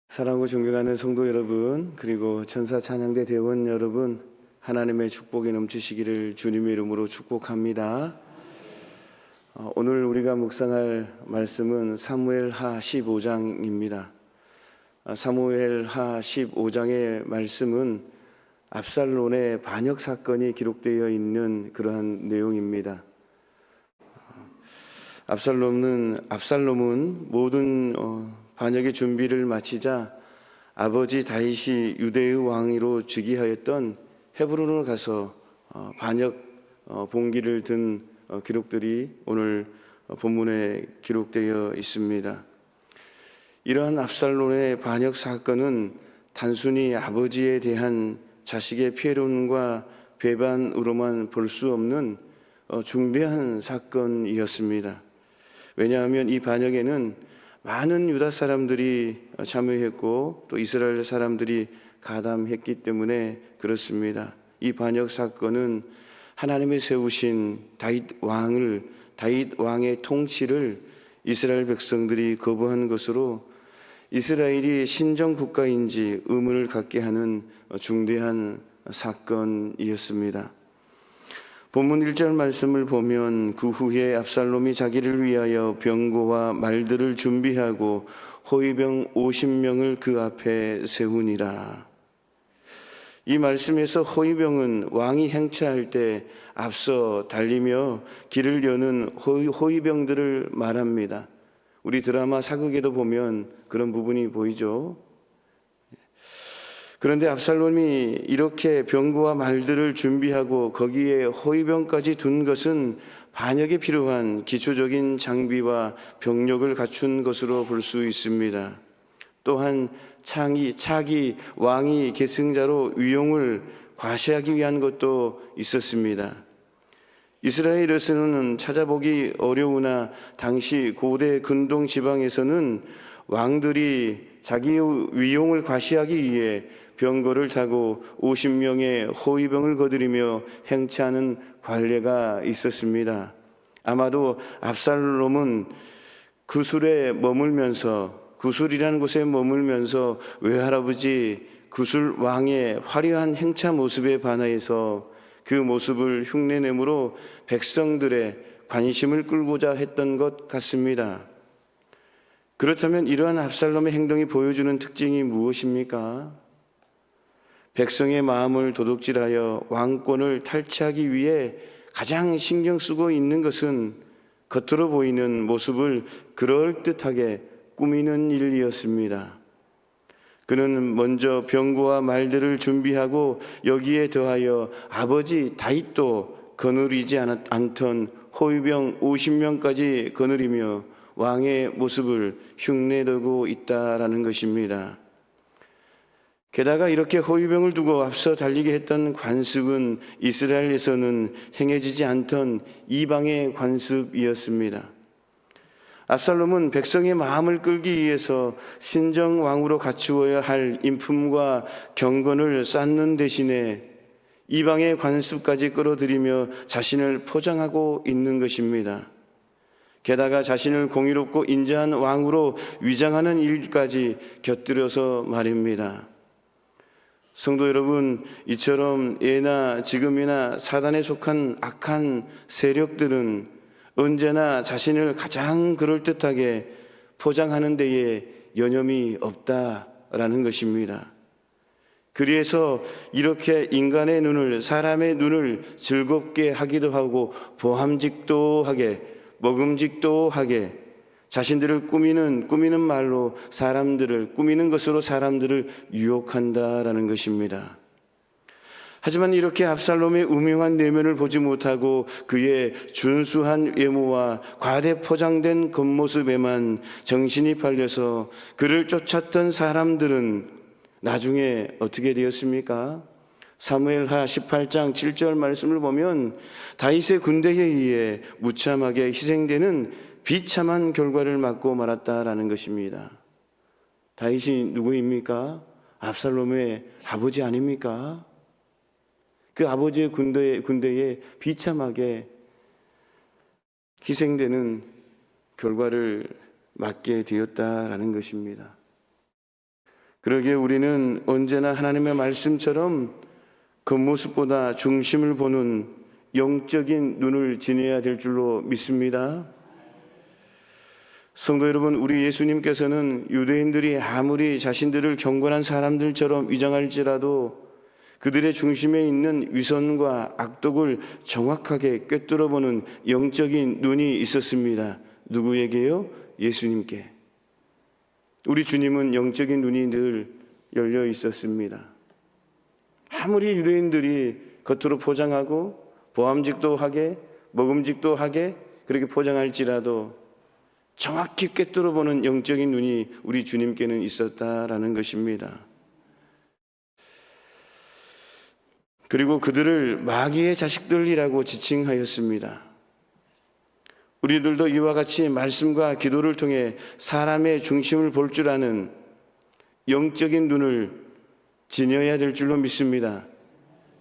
사랑하고 존경하는 성도 여러분, 그리고 천사 찬양대 대원 여러분, 하나님의 축복이 넘치시기를 주님의 이름으로 축복합니다. 오늘 우리가 묵상할 말씀은 사무엘하 15장입니다. 사무엘하 15장의 말씀은 압살롬의 반역 사건이 기록되어 있는 그러한 내용입니다. 압살롬은 모든 반역의 준비를 마치자 아버지 다윗이 유대의 왕으로 즉위하였던 헤브론으로 가서 반역 봉기를 든 기록들이 오늘 본문에 기록되어 있습니다. 이러한 압살롬의 반역 사건은 단순히 아버지에 대한 자식의 폐륜과 배반으로만 볼 수 없는 중대한 사건이었습니다. 왜냐하면 이 반역에는 많은 유다 사람들이 참여했고 또 이스라엘 사람들이 가담했기 때문에 그렇습니다. 이 반역 사건은 하나님이 세우신 다윗 왕의 통치를 이스라엘 백성들이 거부한 것으로 이스라엘이 신정 국가인지 의문을 갖게 하는 중대한 사건이었습니다. 본문 1절 말씀을 보면 그 후에 압살롬이 자기를 위하여 병거와 말들을 준비하고 호위병 50명을 그 앞에 세우니라. 이 말씀에서 호위병은 왕이 행차할 때 앞서 달리며 길을 여는 호위병들을 말합니다. 우리 드라마 사극에도 보면 그런 부분이 보이죠. 그런데 압살롬이 이렇게 병거와 말들을 준비하고 거기에 호위병까지 둔 것은 반역에 필요한 기초적인 장비와 병력을 갖춘 것으로 볼 수 있습니다. 또한 차기 왕이 계승자로 위용을 과시하기 위한 것도 있었습니다. 이스라엘에서는 찾아보기 어려우나 당시 고대 근동 지방에서는 왕들이 자기의 위용을 과시하기 위해 병거를 타고 50명의 호위병을 거느리며 행차하는 관례가 있었습니다. 아마도 압살롬은 구술이라는 곳에 머물면서 외할아버지 구술 왕의 화려한 행차 모습에 반하여서 그 모습을 흉내내므로 백성들의 관심을 끌고자 했던 것 같습니다. 그렇다면 이러한 압살롬의 행동이 보여주는 특징이 무엇입니까? 백성의 마음을 도둑질하여 왕권을 탈취하기 위해 가장 신경 쓰고 있는 것은 겉으로 보이는 모습을 그럴듯하게 꾸미는 일이었습니다. 그는 먼저 병거와 말들을 준비하고 여기에 더하여 아버지 다윗도 거느리지 않던 호위병 50명까지 거느리며 왕의 모습을 흉내내고 있다라는 것입니다. 게다가 이렇게 호위병을 두고 앞서 달리게 했던 관습은 이스라엘에서는 행해지지 않던 이방의 관습이었습니다. 압살롬은 백성의 마음을 끌기 위해서 신정왕으로 갖추어야 할 인품과 경건을 쌓는 대신에 이방의 관습까지 끌어들이며 자신을 포장하고 있는 것입니다. 게다가 자신을 공의롭고 인자한 왕으로 위장하는 일까지 곁들여서 말입니다. 성도 여러분, 이처럼 예나 지금이나 사단에 속한 악한 세력들은 언제나 자신을 가장 그럴듯하게 포장하는 데에 여념이 없다라는 것입니다. 그래서 이렇게 인간의 눈을, 사람의 눈을 즐겁게 하기도 하고 보함직도 하게, 먹음직도 하게 자신들을 꾸미는 말로 꾸미는 것으로 사람들을 유혹한다라는 것입니다. 하지만 이렇게 압살롬의 음흉한 내면을 보지 못하고 그의 준수한 외모와 과대 포장된 겉모습에만 정신이 팔려서 그를 쫓았던 사람들은 나중에 어떻게 되었습니까? 사무엘하 18장 7절 말씀을 보면 다윗의 군대에 의해 무참하게 희생되는 비참한 결과를 맞고 말았다라는 것입니다. 다윗이 누구입니까? 압살롬의 아버지 아닙니까? 그 아버지의 군대에 비참하게 희생되는 결과를 맞게 되었다라는 것입니다. 그러기에 우리는 언제나 하나님의 말씀처럼 겉모습보다 중심을 보는 영적인 눈을 지녀야 될 줄로 믿습니다. 성도 여러분, 우리 예수님께서는 유대인들이 아무리 자신들을 경건한 사람들처럼 위장할지라도 그들의 중심에 있는 위선과 악독을 정확하게 꿰뚫어보는 영적인 눈이 있었습니다. 누구에게요? 예수님께. 우리 주님은 영적인 눈이 늘 열려 있었습니다. 아무리 유대인들이 겉으로 포장하고 보암직도 하게 먹음직도 하게 그렇게 포장할지라도 정확히 꿰뚫어보는 영적인 눈이 우리 주님께는 있었다라는 것입니다. 그리고 그들을 마귀의 자식들이라고 지칭하였습니다. 우리들도 이와 같이 말씀과 기도를 통해 사람의 중심을 볼 줄 아는 영적인 눈을 지녀야 될 줄로 믿습니다.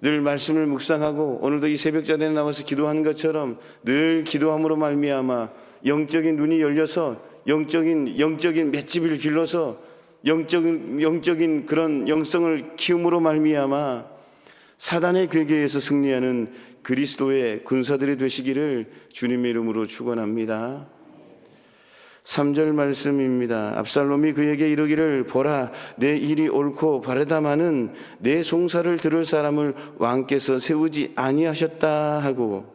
늘 말씀을 묵상하고 오늘도 이 새벽전에 나와서 기도한 것처럼 늘 기도함으로 말미암아 영적인 눈이 열려서 영적인 맷집을 길러서 영적인 그런 영성을 키움으로 말미암아 사단의 괴계에서 승리하는 그리스도의 군사들이 되시기를 주님의 이름으로 축원합니다. 3절 말씀입니다. 압살롬이 그에게 이르기를 보라 내 일이 옳고 바르다마는 내 송사를 들을 사람을 왕께서 세우지 아니하셨다 하고,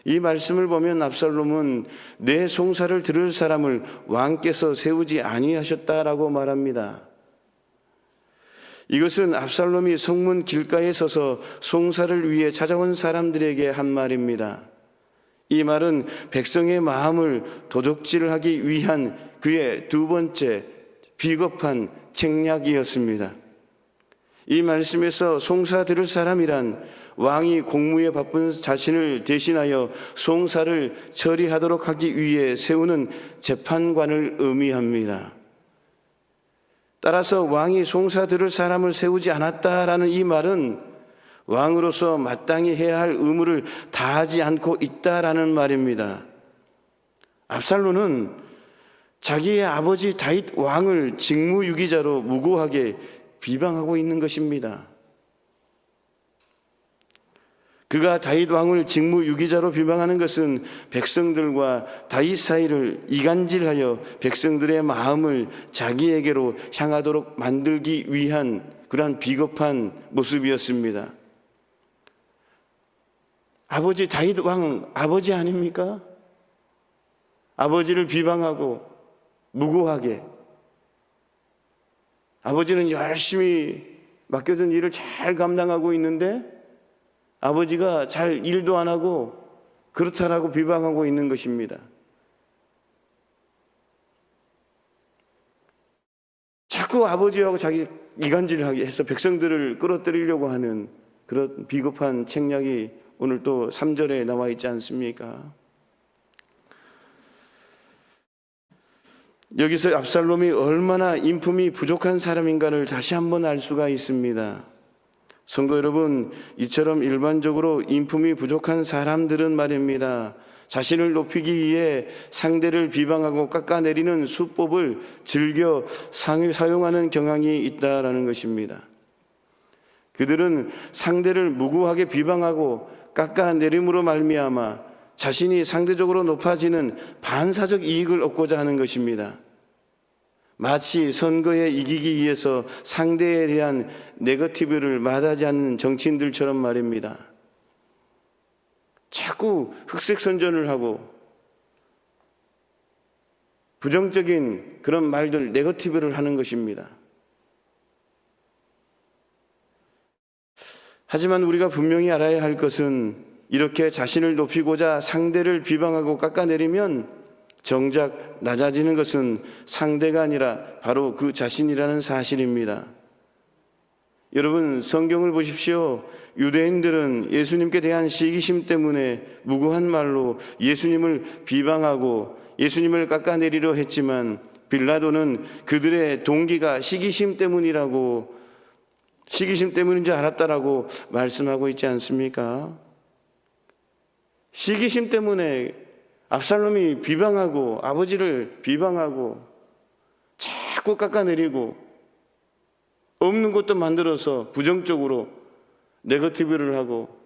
이 말씀을 보면 압살롬은 내 송사를 들을 사람을 왕께서 세우지 아니하셨다라고 말합니다. 이것은 압살롬이 성문 길가에 서서 송사를 위해 찾아온 사람들에게 한 말입니다. 이 말은 백성의 마음을 도적질하기 위한 그의 두 번째 비겁한 책략이었습니다. 이 말씀에서 송사 들을 사람이란 왕이 공무에 바쁜 자신을 대신하여 송사를 처리하도록 하기 위해 세우는 재판관을 의미합니다. 따라서 왕이 송사 들을 사람을 세우지 않았다라는 이 말은 왕으로서 마땅히 해야 할 의무를 다하지 않고 있다라는 말입니다. 압살롬은 자기의 아버지 다윗 왕을 직무유기자로 무고하게 비방하고 있는 것입니다. 그가 다윗 왕을 직무유기자로 비방하는 것은 백성들과 다윗 사이를 이간질하여 백성들의 마음을 자기에게로 향하도록 만들기 위한 그러한 비겁한 모습이었습니다. 아버지 다윗 왕 아버지 아닙니까? 아버지를 비방하고 무고하게, 아버지는 열심히 맡겨준 일을 잘 감당하고 있는데 아버지가 잘 일도 안 하고 그렇다라고 비방하고 있는 것입니다. 자꾸 아버지하고 자기 이간질을 해서 백성들을 끌어들이려고 하는 그런 비겁한 책략이 오늘 또 3절에 나와 있지 않습니까? 여기서 압살롬이 얼마나 인품이 부족한 사람인가를 다시 한번 알 수가 있습니다. 성도 여러분, 이처럼 일반적으로 인품이 부족한 사람들은 말입니다, 자신을 높이기 위해 상대를 비방하고 깎아내리는 수법을 즐겨 사용하는 경향이 있다라는 것입니다. 그들은 상대를 무고하게 비방하고 깎아내림으로 말미암아 자신이 상대적으로 높아지는 반사적 이익을 얻고자 하는 것입니다. 마치 선거에 이기기 위해서 상대에 대한 네거티브를 마다하지 않는 정치인들처럼 말입니다. 자꾸 흑색선전을 하고 부정적인 그런 말들, 네거티브를 하는 것입니다. 하지만 우리가 분명히 알아야 할 것은 이렇게 자신을 높이고자 상대를 비방하고 깎아내리면 정작 낮아지는 것은 상대가 아니라 바로 그 자신이라는 사실입니다. 여러분, 성경을 보십시오. 유대인들은 예수님께 대한 시기심 때문에 무고한 말로 예수님을 비방하고 예수님을 깎아내리려 했지만 빌라도는 그들의 동기가 시기심 때문이라고 시기심 때문인지 알았다라고 말씀하고 있지 않습니까? 시기심 때문에 압살롬이 비방하고 아버지를 비방하고 자꾸 깎아내리고 없는 것도 만들어서 부정적으로 네거티브를 하고,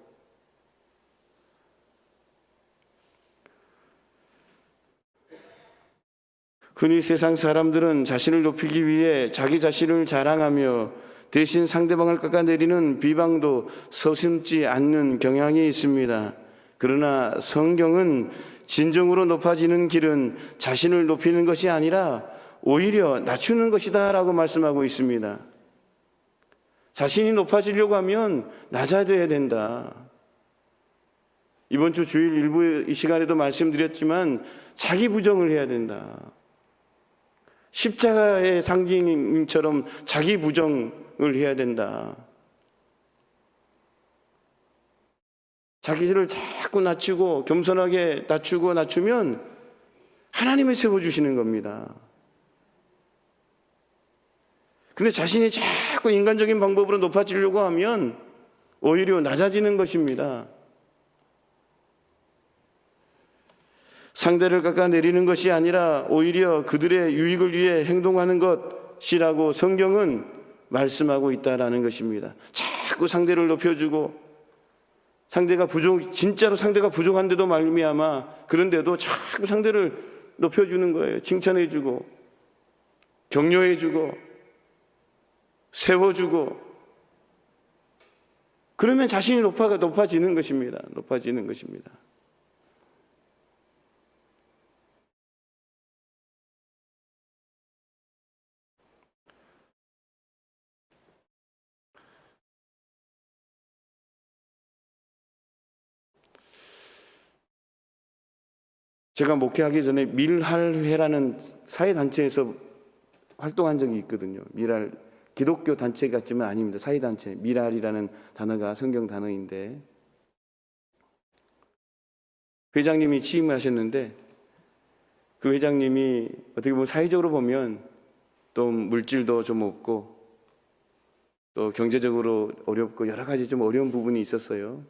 흔히 세상 사람들은 자신을 높이기 위해 자기 자신을 자랑하며 대신 상대방을 깎아내리는 비방도 서슴지 않는 경향이 있습니다. 그러나 성경은 진정으로 높아지는 길은 자신을 높이는 것이 아니라 오히려 낮추는 것이다 라고 말씀하고 있습니다. 자신이 높아지려고 하면 낮아져야 된다. 이번 주 주일 일부 이 시간에도 말씀드렸지만 자기 부정을 해야 된다. 십자가의 상징처럼 자기 부정을 해야 된다. 자기를 자꾸 낮추고 겸손하게 낮추면 하나님이 세워주시는 겁니다. 근데 자신이 자꾸 인간적인 방법으로 높아지려고 하면 오히려 낮아지는 것입니다. 상대를 깎아내리는 것이 아니라 오히려 그들의 유익을 위해 행동하는 것이라고 성경은 말씀하고 있다라는 것입니다. 자꾸 상대를 높여주고 진짜로 상대가 부족한데도 말미암아 그런데도 자꾸 상대를 높여주는 거예요. 칭찬해주고 격려해주고 세워주고, 그러면 자신이 높아지는 것입니다. 높아지는 것입니다. 제가 목회하기 전에 밀할회라는 사회단체에서 활동한 적이 있거든요. 기독교 단체 같지만 아닙니다. 사회단체. 밀할이라는 단어가 성경 단어인데, 회장님이 취임하셨는데 그 회장님이 어떻게 보면 사회적으로 보면 또 물질도 좀 없고 또 경제적으로 어렵고 여러 가지 좀 어려운 부분이 있었어요.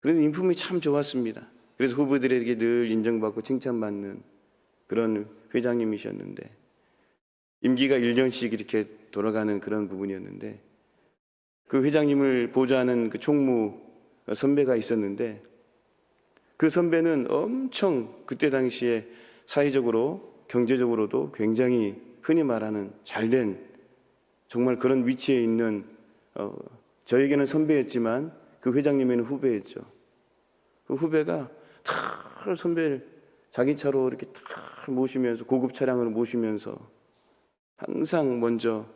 그런데 인품이 참 좋았습니다. 그래서 후보들에게 늘 인정받고 칭찬받는 그런 회장님이셨는데, 임기가 1년씩 이렇게 돌아가는 그런 부분이었는데, 그 회장님을 보좌하는 그 총무 선배가 있었는데, 그 선배는 엄청 그때 당시에 사회적으로 경제적으로도 굉장히 흔히 말하는 잘된 정말 그런 위치에 있는, 저에게는 선배였지만 그 회장님에는 후배였죠. 그 후배가 다 선배를 자기 차로 이렇게 다 모시면서, 고급 차량으로 모시면서 항상 먼저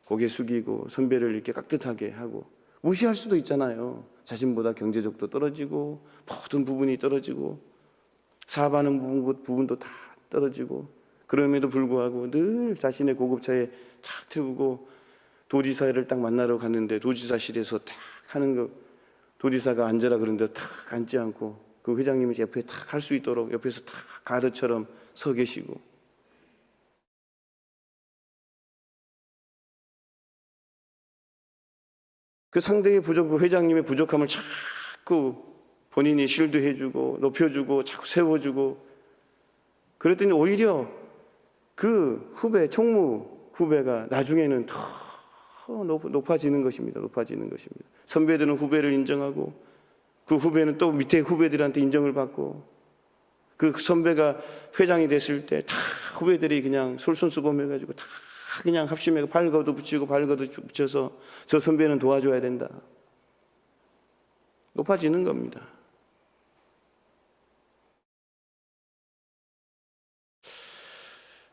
고개 숙이고 선배를 이렇게 깍듯하게 하고, 무시할 수도 있잖아요. 자신보다 경제적도 떨어지고 모든 부분이 떨어지고 사업하는 부분도 다 떨어지고, 그럼에도 불구하고 늘 자신의 고급차에 탁 태우고, 도지사를 딱 만나러 갔는데 도지사실에서 탁 하는 거, 도지사가 앉으라 그러는데 탁 앉지 않고 그 회장님이 옆에 탁 할 수 있도록 옆에서 탁 가드처럼 서 계시고, 그 상대의 그 회장님의 부족함을 자꾸 본인이 실드해주고 높여주고 자꾸 세워주고, 그랬더니 오히려 그 총무 후배가 나중에는 더 높아지는 것입니다. 높아지는 것입니다. 선배들은 후배를 인정하고 그 후배는 또 밑에 후배들한테 인정을 받고, 그 선배가 회장이 됐을 때 다 후배들이 그냥 솔선수범해가지고 다 그냥 합심해서 발거도 붙이고 발거도 붙여서 저 선배는 도와줘야 된다. 높아지는 겁니다.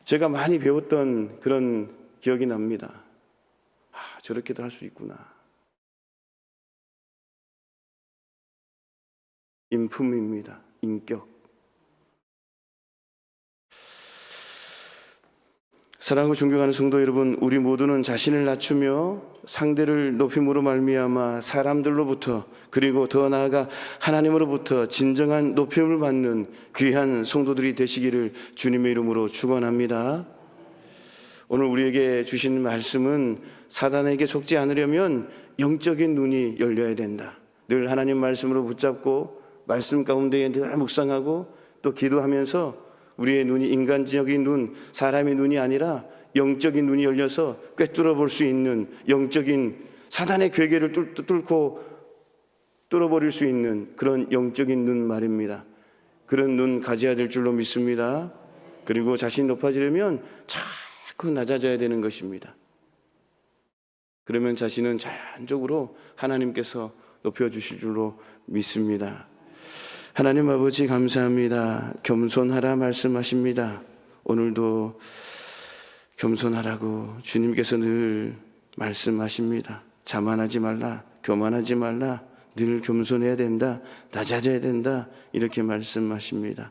제가 많이 배웠던 그런 기억이 납니다. 저렇게도 할 수 있구나. 인품입니다. 인격. 사랑하고 존경하는 성도 여러분, 우리 모두는 자신을 낮추며 상대를 높임으로 말미암아 사람들로부터, 그리고 더 나아가 하나님으로부터 진정한 높임을 받는 귀한 성도들이 되시기를 주님의 이름으로 축원합니다. 오늘 우리에게 주신 말씀은 사단에게 속지 않으려면 영적인 눈이 열려야 된다. 늘 하나님 말씀으로 붙잡고 말씀 가운데에 늘 묵상하고 또 기도하면서 우리의 눈이 인간적인 눈, 사람의 눈이 아니라 영적인 눈이 열려서 꿰뚫어 볼 수 있는 영적인 사단의 괴계를 뚫고 뚫어버릴 수 있는 그런 영적인 눈 말입니다. 그런 눈 가져야 될 줄로 믿습니다. 그리고 자신이 높아지려면 자꾸 낮아져야 되는 것입니다. 그러면 자신은 자연적으로 하나님께서 높여주실 줄로 믿습니다. 하나님 아버지 감사합니다. 겸손하라 말씀하십니다. 오늘도 겸손하라고 주님께서 늘 말씀하십니다. 자만하지 말라, 교만하지 말라, 늘 겸손해야 된다, 낮아져야 된다, 이렇게 말씀하십니다.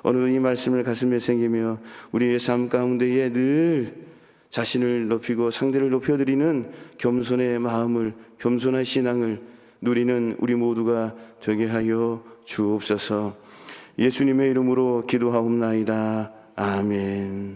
오늘 이 말씀을 가슴에 새기며 우리의 삶 가운데에 늘 자신을 높이고 상대를 높여드리는 겸손의 마음을, 겸손한 신앙을 누리는 우리 모두가 되게 하여 주옵소서. 예수님의 이름으로 기도하옵나이다. 아멘.